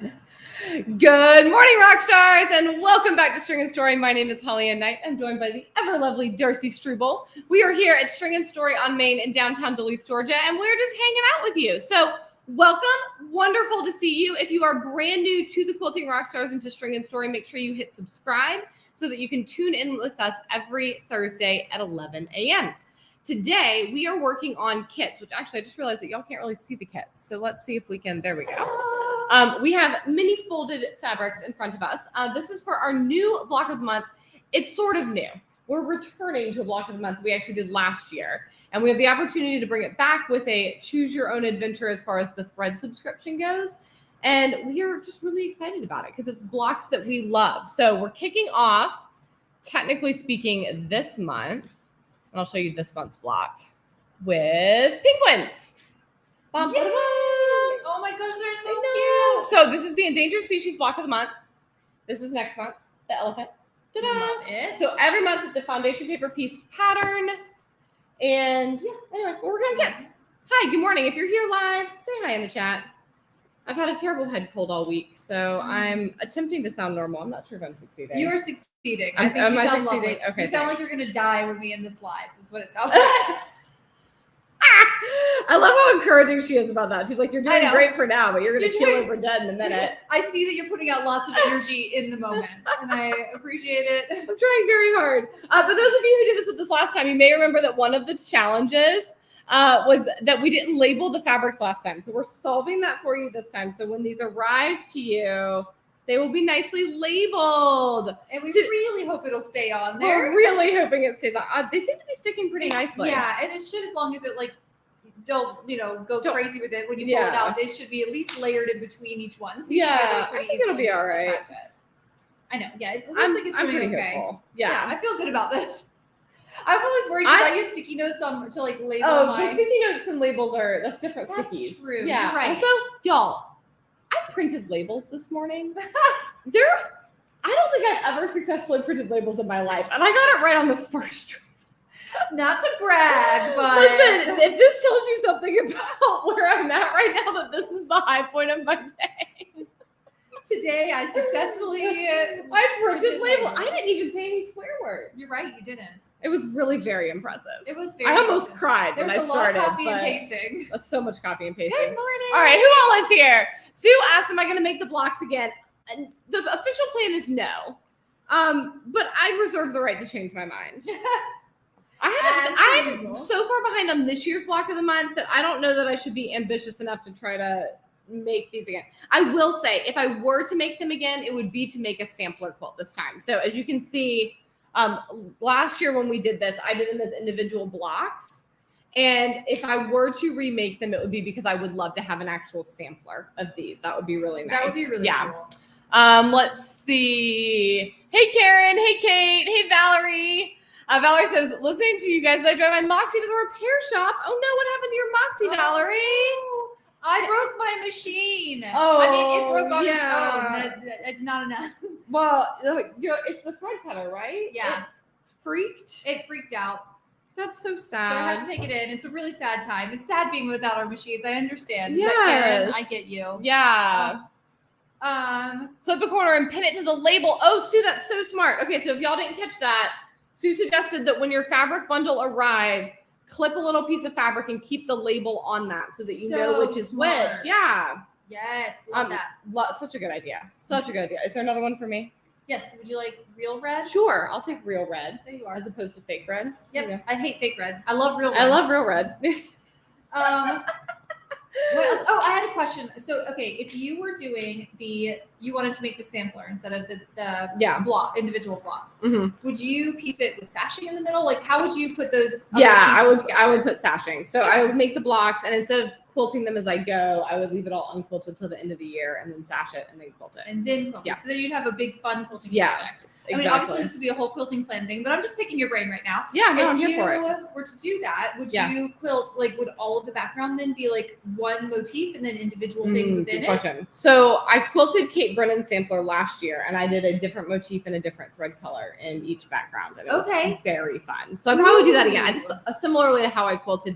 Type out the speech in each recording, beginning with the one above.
Good morning, Rockstars, and welcome back to String and Story. My name is Holly Ann Knight. I'm joined by the ever lovely Darcy Struble. We are here at String and Story on Main in downtown Duluth, Georgia, and we're just hanging out with you. So welcome. Wonderful to see you. If you are brand new to the Quilting Rockstars and to String and Story, make sure you hit subscribe so that you can tune in with us every Thursday at 11 a.m. Today, we are working on kits, which actually I just realized that y'all can't really see the kits. So let's see if we can. There we go. We have mini folded fabrics in front of us. This is for our new block of the month. It's sort of new. We're returning to a block of the month we actually did last year. And we have the opportunity to bring it back with a choose your own adventure as far as the thread subscription goes. And we are just really excited about it because it's blocks that we love. So we're kicking off, technically speaking, this month. And I'll show you this month's block with penguins. Oh my gosh, they're so cute. So this is the endangered species block of the month. This is next month, the elephant. Ta-da! So every month it's a foundation paper piece pattern. And yeah, anyway, we're working on kits. Hi, good morning. If you're here live, say hi in the chat. I've had a terrible head cold all week, so I'm attempting to sound normal. I'm not sure if I'm succeeding. You are succeeding. I think you sound lovely. Okay, you sound like you're going to die with me in this live, is what it sounds like. I love how encouraging she is about that. She's like, you're doing great for now, but you're going to kill over dead in a minute. I see that you're putting out lots of energy in the moment, and I appreciate it. I'm trying very hard. For those of you who did this with us last time, you may remember that one of the challenges was that we didn't label the fabrics last time. So we're solving that for you this time. So when these arrive to you, they will be nicely labeled. And we really hope it'll stay on there. We're really hoping it stays on. They seem to be sticking pretty nicely. Yeah, and it should, as long as it don't go crazy with it when you pull it out. They should be at least layered in between each one. So I think it'll be all right. I know. Yeah, it looks like it's doing okay. Hopeful. Yeah, I feel good about this. I'm always worried because I use sticky notes to label my. The sticky notes and labels that's different stickies. That's true. Yeah. You're right. Also, y'all, I printed labels this morning. I don't think I've ever successfully printed labels in my life, and I got it right on the first try. Not to brag, but listen, if this tells you something about where I'm at right now, that this is the high point of my day. Today, I successfully I printed labels. I didn't even say any swear words. You're right, you didn't. It was really very impressive. It was very. I almost cried when I started. There was a lot of copy and pasting. That's so much copy and pasting. Good morning. All right, who all is here? Sue asked, "Am I going to make the blocks again?" And the official plan is no, but I reserve the right to change my mind. I'm so far behind on this year's block of the month that I don't know that I should be ambitious enough to try to make these again. I will say, if I were to make them again, it would be to make a sampler quilt this time. So as you can see, last year when we did this, I did them as individual blocks. And if I were to remake them, it would be because I would love to have an actual sampler of these. That would be really nice. That would be really cool. Let's see. Hey, Karen. Hey, Kate. Hey, Valerie. Valerie says, listening to you guys, I drive my Moxie to the repair shop. Oh, no, what happened to your Moxie, Valerie? I broke my machine. Oh, I mean, it broke on its own. I did not know. Well, it's the thread cutter, right? Yeah. It freaked out. That's so sad. So I had to take it in. It's a really sad time. It's sad being without our machines. I understand. Yes. Karen, I get you. Yeah. Flip a corner and pin it to the label. Oh, Sue, that's so smart. Okay, so if y'all didn't catch that, Sue suggested that when your fabric bundle arrives, clip a little piece of fabric and keep the label on that so that you know which is which. Yeah. Yes, love that. Such a good idea. Such a good idea. Is there another one for me? Yes. Would you like real red? Sure. I'll take real red. There you are. As opposed to fake red. Yep. I hate fake red. I love real red. I love real red. What else? Oh, I had a question. So, okay, if you were doing you wanted to make the sampler instead of the individual blocks, would you piece it with sashing in the middle? Like, how would you put those? I would put sashing. So I would make the blocks, and instead of quilting them as I go, I would leave it all unquilted till the end of the year, and then sash it, and then quilt it. And then quilt it. So then you'd have a big fun quilting project. Exactly. I mean, obviously this would be a whole quilting plan thing, but I'm just picking your brain right now. Yeah, no, I'm here for it. If you were to do that, would you quilt, would all of the background then be one motif and then individual things within it? So I quilted Kate Brennan's sampler last year, and I did a different motif and a different thread color in each background. And it was very fun. So I'll probably do that again. It's similarly to how I quilted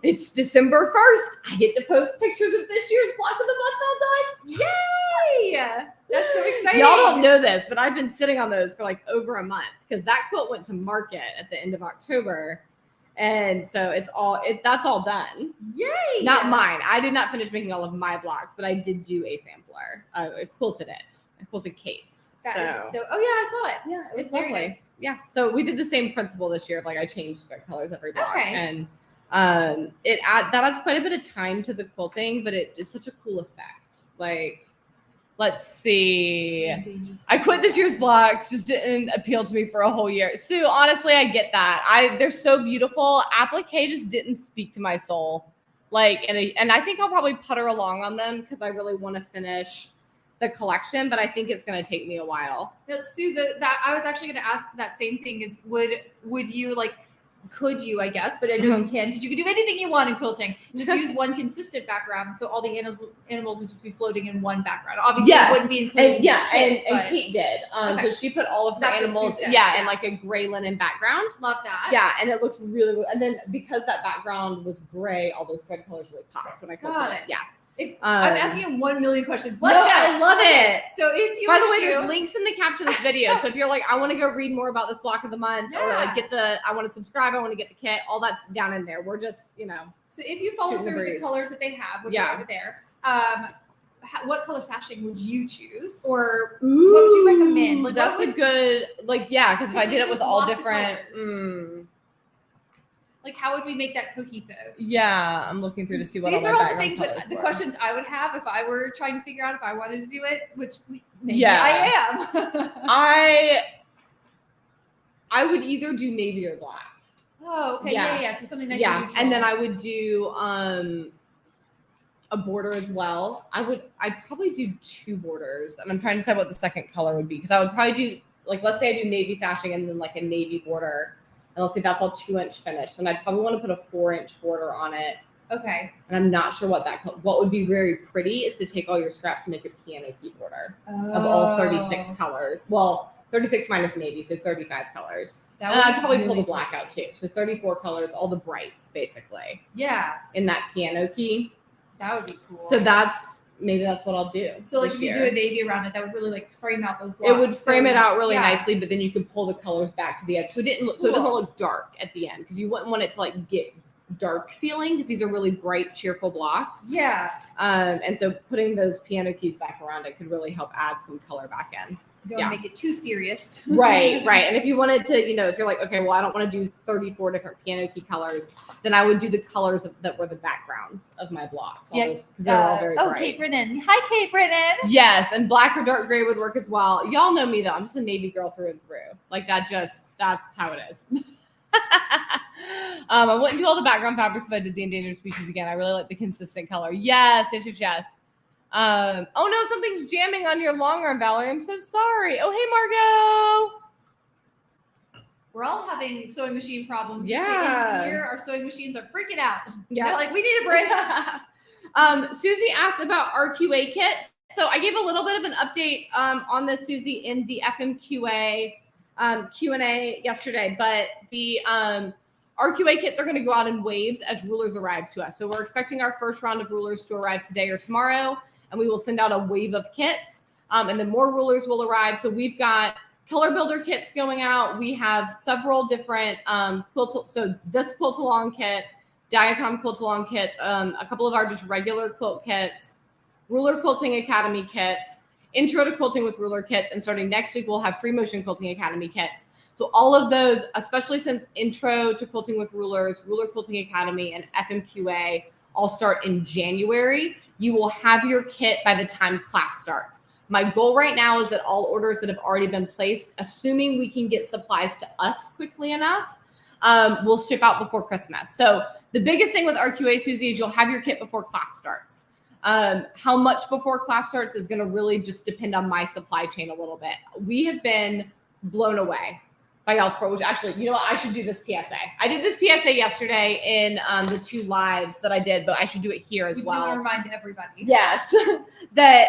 it's December 1st. I get to post pictures of this year's block of the month all done. Y'all don't know this, but I've been sitting on those for like over a month because that quilt went to market at the end of October. And so that's all done. Yay! Not mine. I did not finish making all of my blocks, but I did do a sampler. I quilted it. I quilted Kate's. Oh yeah, I saw it. Yeah, it was It's very lovely. nice. Yeah. So we did the same principle this year. Like I changed the colors every block. Okay. And that adds quite a bit of time to the quilting, but it is such a cool effect. Like, let's see. I quit this year's blocks, just didn't appeal to me for a whole year. Sue, honestly, I get that. They're so beautiful. Applique just didn't speak to my soul. Like, and I think I'll probably putter along on them because I really want to finish the collection, but I think it's going to take me a while. Now, Sue, that I was actually going to ask that same thing is would you like, could you, I guess, but I know you can because you could do anything you want in quilting. Just use one consistent background, so all the animals would just be floating in one background. Obviously, it wouldn't be included. And Kate did. So she put all of the animals, in like a gray linen background. Love that. Yeah, and it looked really. And then because that background was gray, all those thread colors really popped when I quilted it. Yeah. I'm asking you 1 million questions. I love it. So if you, by the way, there's links in the caption of this video. So if you're like, I want to go read more about this block of the month, or like I want to subscribe, I want to get the kit, all that's down in there. We're just, So if you follow through with the colors that they have, which are over there, what color sashing would you choose, or what would you recommend? Like, that's a good, because if I did it with all different. Like, how would we make that cohesive? Yeah, I'm looking through to see what these are all the things the questions I would have if I were trying to figure out if I wanted to do it, which maybe I am. I would either do navy or black. Oh, okay. Yeah. So something nice and neutral. And then I would do a border as well. I'd probably do 2 borders, and I'm trying to decide what the second color would be because I would probably do, like, let's say I do navy sashing and then like a navy border. And let's say that's all 2-inch finished. And I'd probably want to put a 4-inch border on it. Okay. And I'm not sure what would be very pretty is to take all your scraps and make a piano key border of all 36 colors. Well, 36 minus navy, so 35 colors. And I'd probably pull the black out too. So 34 colors, all the brights basically. Yeah. In that piano key. That would be cool. So maybe that's what I'll do. So like if you do a navy around it, that would really like frame out those blocks. It would frame it out really nicely, but then you could pull the colors back to the edge. So it doesn't look dark at the end because you wouldn't want it to like get dark feeling because these are really bright, cheerful blocks. Yeah. And so putting those piano keys back around it could really help add some color back in. Don't make it too serious. Right. And if you wanted to, if you're like, okay, well, I don't want to do 34 different piano key colors, then I would do the colors that were the backgrounds of my blocks. Because they're all very bright. Kate Brennan. Hi, Kate Brennan. Yes, and black or dark gray would work as well. Y'all know me though. I'm just a navy girl through and through. Like that's how it is. I wouldn't do all the background fabrics if I did the endangered species again. I really like the consistent color. Yes. Oh no, something's jamming on your long arm, Valerie. I'm so sorry. Oh, hey, Margot. We're all having sewing machine problems. Yeah. Here, our sewing machines are freaking out. Yeah. They're like, we need a break. Susie asked about RQA kit. So I gave a little bit of an update on this, Susie, in the FMQA Q&A yesterday, but the RQA kits are going to go out in waves as rulers arrive to us. So we're expecting our first round of rulers to arrive today or tomorrow, and we will send out a wave of kits, and then more rulers will arrive. So we've got color builder kits going out. We have several different so this quilt along kit, diatom quilt along kits, a couple of our just regular quilt kits, Ruler Quilting Academy kits, Intro to Quilting with Ruler kits, and starting next week we'll have Free Motion Quilting Academy kits. So all of those, especially since Intro to Quilting with Rulers, Ruler Quilting Academy, and FMQA all start in January, you will have your kit by the time class starts. My goal right now is that all orders that have already been placed, assuming we can get supplies to us quickly enough, will ship out before Christmas. So the biggest thing with RQA, Susie, is you'll have your kit before class starts. How much before class starts is going to really just depend on my supply chain a little bit. We have been blown away by y'all's support, which actually, you know what? I should do this PSA. I did this PSA yesterday in the 2 lives that I did, but I should do it here as well. We do remind everybody. Yes, that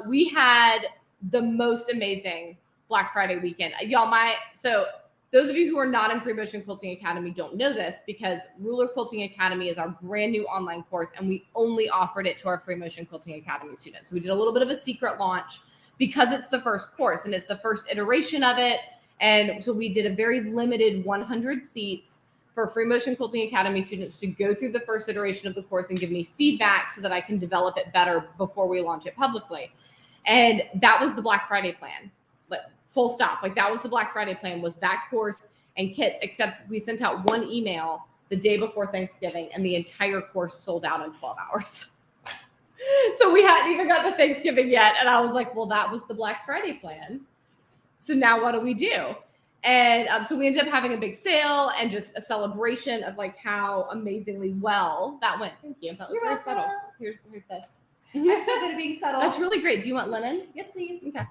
we had the most amazing Black Friday weekend. Y'all, so those of you who are not in Free Motion Quilting Academy don't know this because Ruler Quilting Academy is our brand new online course, and we only offered it to our Free Motion Quilting Academy students. So we did a little bit of a secret launch because it's the first course and it's the first iteration of it. And so we did a very limited 100 seats for Free Motion Quilting Academy students to go through the first iteration of the course and give me feedback so that I can develop it better before we launch it publicly. And that was the Black Friday plan, but full stop. Like that was the Black Friday plan, was that course and kits, except we sent out one email the day before Thanksgiving and the entire course sold out in 12 hours. So we hadn't even got to Thanksgiving yet. And I was like, well, that was the Black Friday plan. So now what do we do? And so we ended up having a big sale and just a celebration of like how amazingly well that went. Thank you. That was very subtle. Here's this. I'm so good at being subtle. That's really great. Do you want linen? Yes, please. Okay.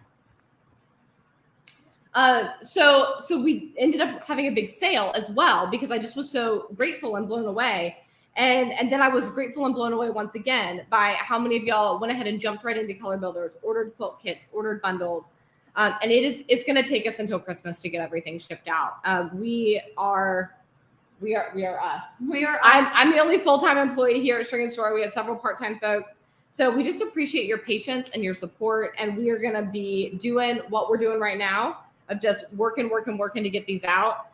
So we ended up having a big sale as well because I just was so grateful and blown away. And then I was grateful and blown away once again by how many of y'all went ahead and jumped right into color builders, ordered quilt kits, ordered bundles. And it's going to take us until Christmas to get everything shipped out. We are us. We are us. I'm the only full-time employee here at String & Story. We have several part-time folks. So we just appreciate your patience and your support. And we are going to be doing what we're doing right now of just working to get these out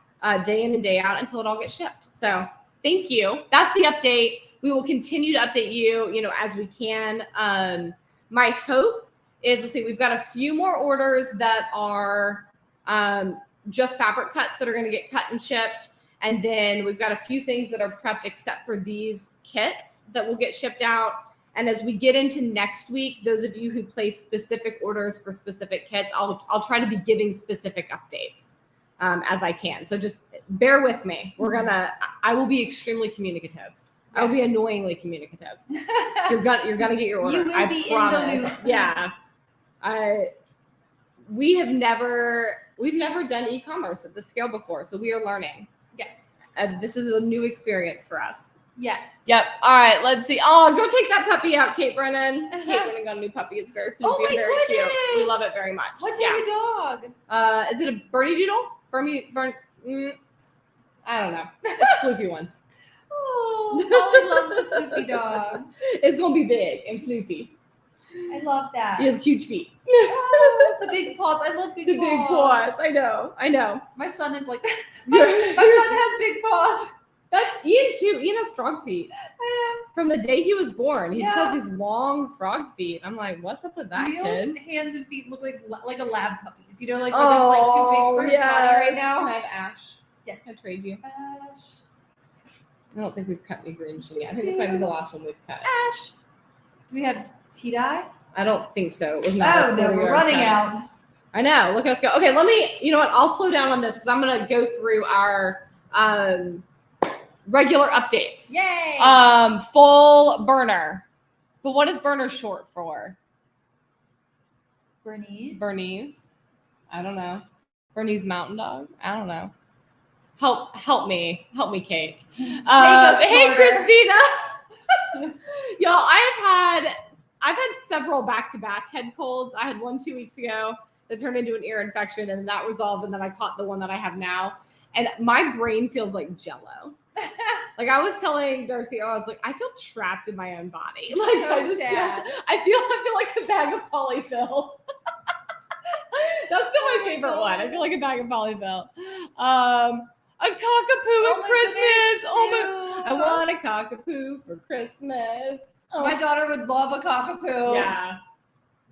day in and day out until it all gets shipped. So thank you. That's the update. We will continue to update you, as we can. My hope is, let's see, we've got a few more orders that are just fabric cuts that are going to get cut and shipped. And then we've got a few things that are prepped except for these kits that will get shipped out. And as we get into next week, those of you who place specific orders for specific kits, I'll try to be giving specific updates as I can. So just bear with me. I will be extremely communicative. Yes. I will be annoyingly communicative. You're gonna get your order. You will be promise. in the loop. Yeah. We've never done e-commerce at this scale before, so we are learning. Yes. This is a new experience for us. Yes. Yep. All right. Let's see. Oh, go take that puppy out, Kate Brennan. Kate Brennan got a new puppy. It's very cute. Oh my very goodness. Cute. We love it very much. What type of dog? Is it a Bernie Doodle? I don't know. It's a floofy one. Oh, Holly loves the floofy dogs. It's gonna be big and floofy. I love that. He has huge feet. Oh, the big paws. I love big paws. The big paws. I know. My son is like that. My son has big paws. That's Ian too. Ian has frog feet. From the day he was born, he just has these long frog feet. I'm like, what's up with that kid? Hands and feet look like a lab puppy's. Like when it's like too big for his body right now. Can I have Ash? Yes, I trade you. Ash. I don't think we've cut any green yet. I think this might be the last one we've cut. Ash. Do we have tie-dye? I don't think so. It was not. Oh no, we're running out. I know. Look at us go. Okay, let me. You know what? I'll slow down on this because I'm gonna go through our regular updates. Yay! Full burner. But what is burner short for? Bernese. I don't know. Bernese Mountain Dog. I don't know. Help me, Kate. Hey, Christina. Y'all, I've had several back-to-back head colds. I had one 2 weeks ago that turned into an ear infection, and that resolved, and then I caught the one that I have now. And my brain feels like Jell-O. Like I was telling Darcy, I was like, I feel trapped in my own body. Like I feel like a bag of polyfill. That's still my favorite one. I feel like a bag of polyfill. A cockapoo at Christmas. Oh my! I want a cockapoo for Christmas. Oh. My daughter would love a cockapoo.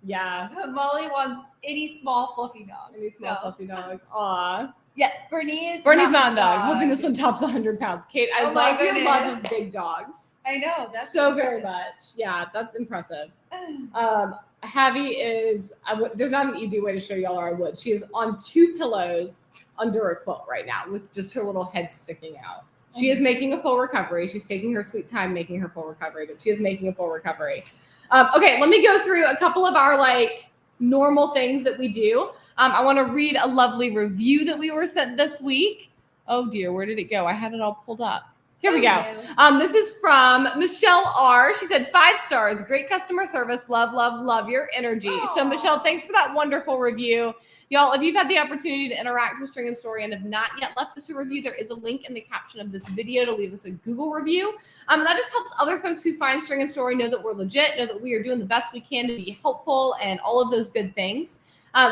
Yeah. Molly wants any small fluffy dog. Fluffy dog. Aw. Yes, Bernese Mountain Dog. Hoping this one tops 100 pounds. Kate, I love your love of big dogs. I know. That's so very much. Yeah, that's impressive. Javi is, there's not an easy way to show y'all, or I would. She is on 2 pillows under a quilt right now with just her little head sticking out. She is making a full recovery. She's taking her sweet time making her full recovery, but she is making a full recovery. Okay, let me go through a couple of our normal things that we do. I want to read a lovely review that we were sent this week. Oh dear, where did it go? I had it all pulled up. Here we go. This is from Michelle R. She said 5 stars, great customer service, love, love, love your energy. Aww. So Michelle, thanks for that wonderful review. Y'all, if you've had the opportunity to interact with String and Story and have not yet left us a review, there is a link in the caption of this video to leave us a Google review. That just helps other folks who find String and Story know that we're legit, know that we are doing the best we can to be helpful and all of those good things.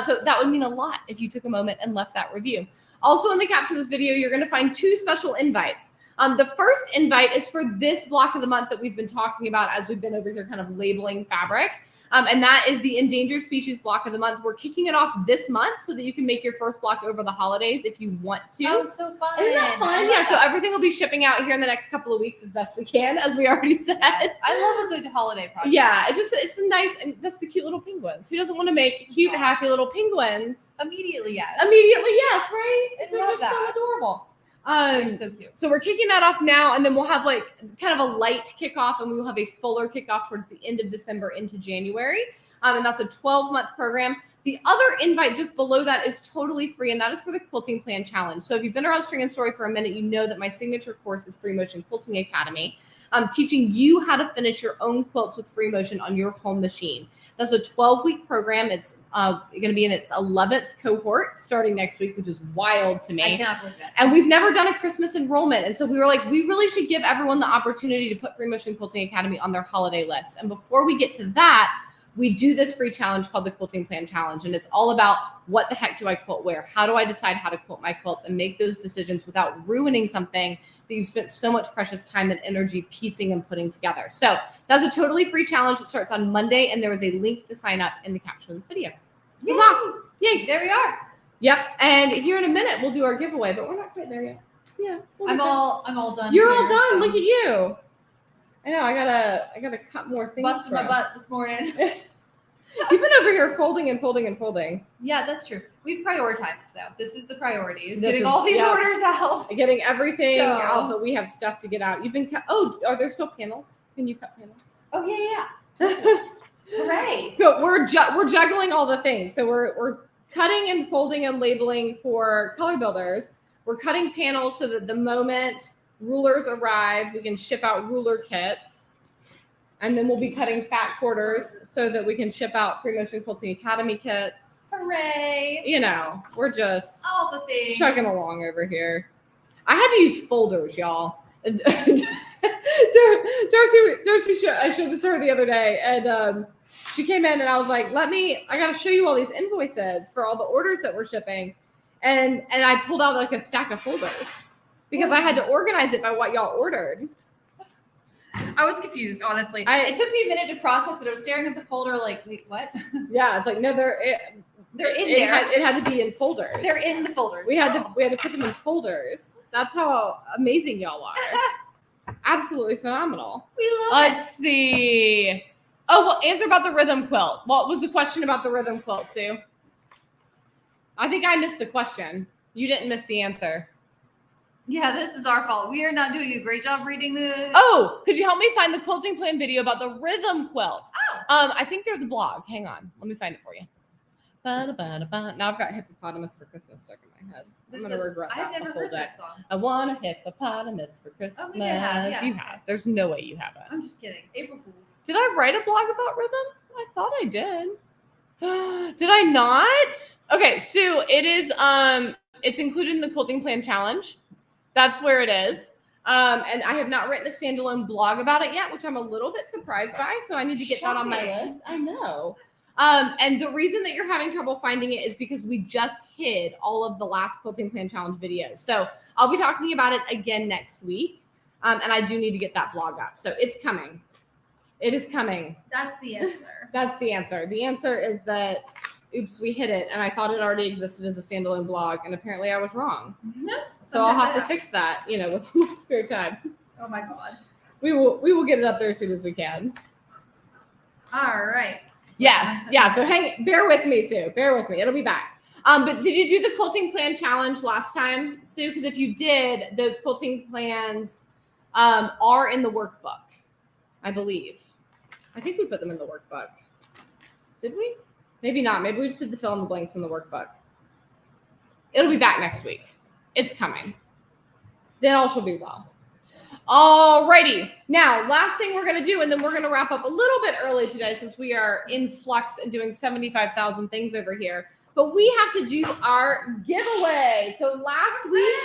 So that would mean a lot if you took a moment and left that review. Also in the caption of this video, you're going to find 2 special invites. The first invite is for this block of the month that we've been talking about as we've been over here kind of labeling fabric. And that is the endangered species block of the month. We're kicking it off this month so that you can make your first block over the holidays if you want to. Oh, so fun. Isn't that fun? Yeah, so everything will be shipping out here in the next couple of weeks as best we can, as we already said. I love a good holiday project. Yeah, it's a nice, and that's the cute little penguins. Who doesn't want to make cute, happy little penguins? Immediately, yes. Immediately, yes, right? They're just that. so adorable. They're so cute. So we're kicking that off now, and then we'll have like kind of a light kickoff, and we will have a fuller kickoff towards the end of December into January. And that's a 12-month program. The other invite just below that is totally free, and that is for the Quilting Plan Challenge. So if you've been around String and Story for a minute, you know that my signature course is Free Motion Quilting Academy. I'm teaching you how to finish your own quilts with free motion on your home machine. That's a 12-week program. It's going to be in its 11th cohort starting next week, which is wild to me. I cannot believe that. And we've never done a Christmas enrollment. And so we were like, we really should give everyone the opportunity to put Free Motion Quilting Academy on their holiday list. And before we get to that, we do this free challenge called the Quilting Plan Challenge. And it's all about what the heck do I quilt where? How do I decide how to quilt my quilts and make those decisions without ruining something that you've spent so much precious time and energy piecing and putting together. So that's a totally free challenge. It starts on Monday, and there is a link to sign up in the caption of this video. Yay, there we are. Yep. And here in a minute, we'll do our giveaway, but we're not quite there yet. Yeah. I'm all done. You're here, all done. so. Look at you. I know. I gotta cut more things. Busted my butt this morning. You've been over here folding and folding and folding. Yeah, that's true. We've prioritized though. This is the priority. Is getting all these orders out. Getting everything out, but we have stuff to get out. You've been are there still panels? Can you cut panels? Oh yeah. Hooray. But we're juggling all the things. So we're cutting and folding and labeling for color builders. We're cutting panels so that the moment rulers arrive, we can ship out ruler kits. And then we'll be cutting fat quarters so that we can ship out Free Motion Quilting Academy kits. Hooray. You know, we're just all the things chugging along over here. I had to use folders, y'all. Darcy, I showed this to her the other day, and she came in and I was like, I gotta show you all these invoices for all the orders that we're shipping. And I pulled out like a stack of folders because I had to organize it by what y'all ordered. I was confused, honestly. It took me a minute to process it. I was staring at the folder like, wait, what? Yeah, it's like, no, they're in there. It had to be in folders. They're in the folders. We had to put them in folders. That's how amazing y'all are. Absolutely phenomenal. We love it. Let's see. Oh, well, answer about the rhythm quilt. What was the question about the rhythm quilt, Sue? I think I missed the question. You didn't miss the answer. Yeah, this is our fault. We are not doing a great job reading the... Oh, could you help me find the quilting plan video about the rhythm quilt? Oh. I think there's a blog. Hang on. Let me find it for you. Ba-da-ba-da-ba. Now I've got hippopotamus for Christmas stuck in my head. I'm going to regret that. I've never heard that song. I want a hippopotamus for Christmas. Oh, maybe I have. Yeah. You have. There's no way you haven't. I'm just kidding. April Fools. Did I write a blog about rhythm? I thought I did. Did I not? Okay, Sue, it is it's included in the Quilting Plan Challenge. That's where it is. And I have not written a standalone blog about it yet, which I'm a little bit surprised by. So I need to get that on my list. I know. And the reason that you're having trouble finding it is because we just hid all of the last Quilting Plan Challenge videos. So I'll be talking about it again next week. And I do need to get that blog up. So it's coming. It is coming. That's the answer. That's the answer. The answer is that, oops, we hid it. And I thought it already existed as a standalone blog. And apparently I was wrong. No. So I'll have to fix that, with my spare time. Oh my God. We will get it up there as soon as we can. All right. Yes. Yeah. So bear with me, Sue. Bear with me. It'll be back. But did you do the Quilting Plan Challenge last time, Sue? Because if you did, those quilting plans are in the workbook, I believe. I think we put them in the workbook. Did we? Maybe not. Maybe we just did the fill in the blanks in the workbook. It'll be back next week. It's coming. Then all shall be well. Alrighty. Now, last thing we're going to do, and then we're going to wrap up a little bit early today since we are in flux and doing 75,000 things over here. But we have to do our giveaway. So last week,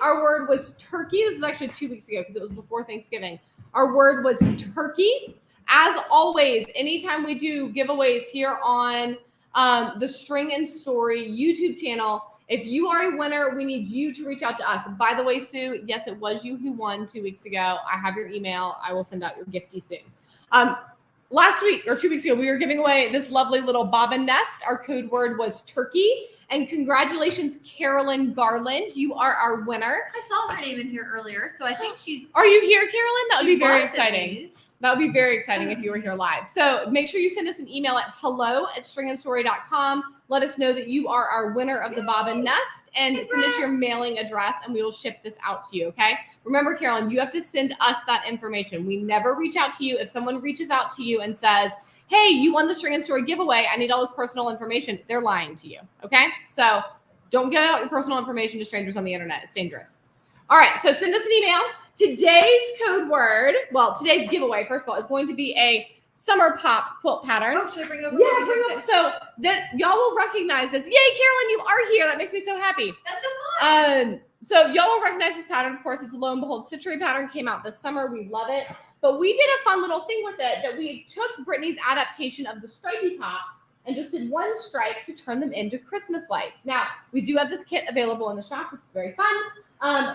our word was turkey. This was actually 2 weeks ago because it was before Thanksgiving. Our word was turkey. As always, anytime we do giveaways here on the String and Story YouTube channel, if you are a winner, we need you to reach out to us. By the way, Sue, yes, it was you who won 2 weeks ago. I have your email. I will send out your gifty soon. Last week or 2 weeks ago, we were giving away this lovely little bobbin nest. Our code word was turkey. And congratulations, Carolyn Garland. You are our winner. I saw her name in here earlier, so I think she's... Are you here, Carolyn? That would be very was exciting. That would be very exciting if you were here live. So make sure you send us an email at hello@stringandstory.com. Let us know that you are our winner of the bobbin nest and send us your mailing address and we will ship this out to you, okay? Remember, Carolyn, you have to send us that information. We never reach out to you. If someone reaches out to you and says, hey, you won the String and Story giveaway, I need all this personal information, they're lying to you, okay? So don't give out your personal information to strangers on the internet. It's dangerous. All right, so send us an email. Today's code word, well, today's giveaway, first of all, is going to be a summer pop quilt pattern. Oh, should I bring over? Yeah, bring over. So that y'all will recognize this. Yay, Carolyn, you are here. That makes me so happy. That's so fun. So y'all will recognize this pattern. Of course, it's a Lo and Behold Stitchery pattern. Came out this summer. We love it. But we did a fun little thing with it that we took Brittany's adaptation of the stripey pop and just did one stripe to turn them into Christmas lights. Now, we do have this kit available in the shop, which is very fun.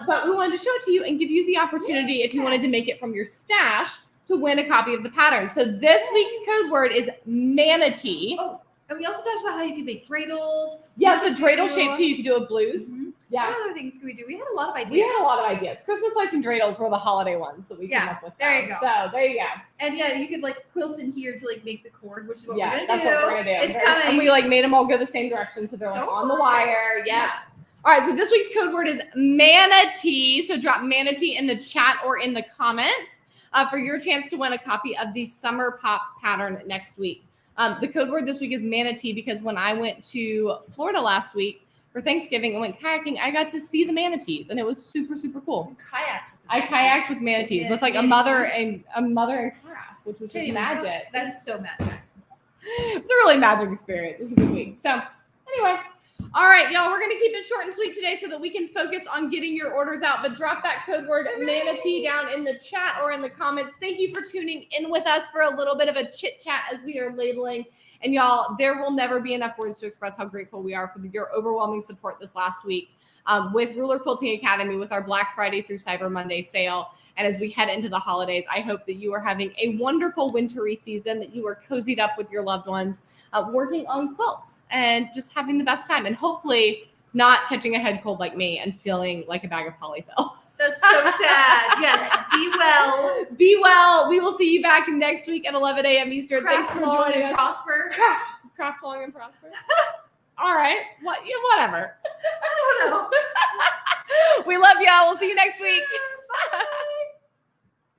But we wanted to show it to you and give you the opportunity, if you wanted to make it from your stash, to win a copy of the pattern. So this week's code word is manatee. Oh, and we also talked about how you could make dreidels. Yeah, so dreidel shape too. You could do a blues. Mm-hmm. Yeah. What other things could we do? We had a lot of ideas. We had a lot of ideas. Christmas lights and dreidels were the holiday ones that we came up with. There you go. So there you go. And yeah, you could like quilt in here to like make the cord, which is what we're gonna do. That's what we're gonna do. It's coming. And we like made them all go the same direction, so they're like on the wire. Yeah. All right, so this week's code word is manatee. So drop manatee in the chat or in the comments for your chance to win a copy of the Summer Pop pattern next week. The code word this week is manatee because when I went to Florida last week for Thanksgiving and went kayaking, I got to see the manatees, and it was super, super cool. I kayaked with manatees with like a mother and calf, which was just magic. That is so magic. It was a really magic experience. It was a good week. So anyway. All right, y'all, we're going to keep it short and sweet today so that we can focus on getting your orders out. But drop that code word manatee down in the chat or in the comments. Thank you for tuning in with us for a little bit of a chit chat as we are labeling. And y'all, there will never be enough words to express how grateful we are for your overwhelming support this last week with Ruler Quilting Academy, with our Black Friday through Cyber Monday sale. And as we head into the holidays, I hope that you are having a wonderful wintry season, that you are cozied up with your loved ones, working on quilts and just having the best time. And hopefully not catching a head cold like me and feeling like a bag of polyfill. That's so sad. Yes, be well. Be well. We will see you back next week at 11 a.m. Eastern. Craft Thanks for long joining and us. prosper. Craft long and prosper. All right. Whatever. I don't know. We love y'all. We'll see you next week.